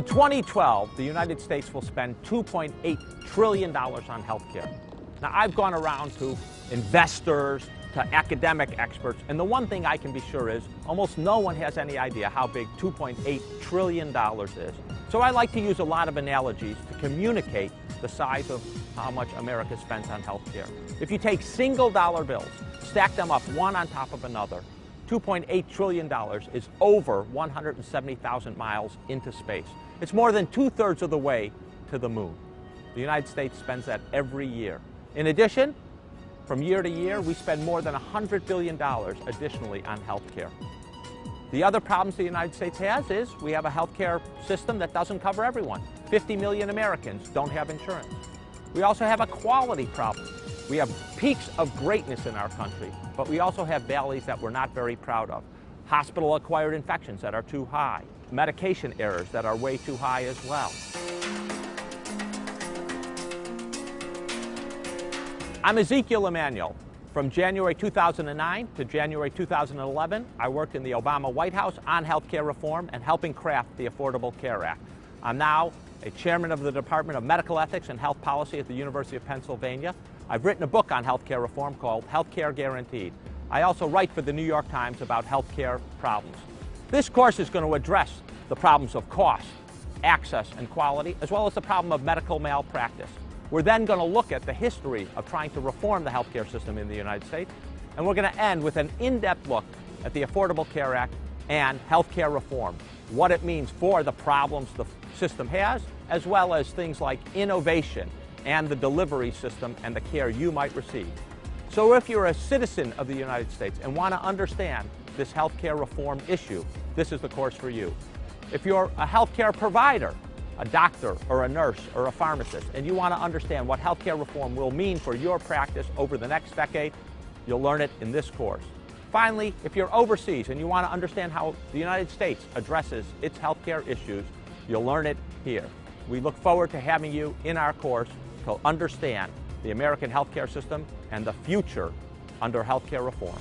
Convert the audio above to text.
In 2012, the United States will spend $2.8 trillion on health care. Now, I've gone around to investors, to academic experts, and the one thing I can be sure is almost no one has any idea how big $2.8 trillion is. So I like to use a lot of analogies to communicate the size of how much America spends on health care. If you take single dollar bills, stack them up one on top of another, $2.8 trillion is over 170,000 miles into space. It's more than 2/3 of the way to the moon. The United States spends that every year. In addition, from year to year, we spend more than $100 billion additionally on health care. The other problems the United States has is we have a health care system that doesn't cover everyone. 50 million Americans don't have insurance. We also have a quality problem. We have peaks of greatness in our country, but we also have valleys that we're not very proud of. Hospital-acquired infections that are too high, medication errors that are way too high as well. I'm Ezekiel Emanuel. From January 2009 to January 2011, I worked in the Obama White House on health care reform and helping craft the Affordable Care Act. I'm now a chairman of the Department of Medical Ethics and Health Policy at the University of Pennsylvania. I've written a book on health care reform called Health Care Guaranteed. I also write for the New York Times about health care problems. This course is going to address the problems of cost, access, and quality, as well as the problem of medical malpractice. We're then going to look at the history of trying to reform the healthcare system in the United States, and we're going to end with an in-depth look at the Affordable Care Act and healthcare reform, what it means for the problems the system has, as well as things like innovation and the delivery system and the care you might receive. So if you're a citizen of the United States and want to understand this healthcare reform issue, this is the course for you. If you're a healthcare provider, a doctor or a nurse or a pharmacist, and you want to understand what healthcare reform will mean for your practice over the next decade, you'll learn it in this course. Finally, if you're overseas and you want to understand how the United States addresses its healthcare issues, you'll learn it here. We look forward to having you in our course to understand the American healthcare system and the future under healthcare reform.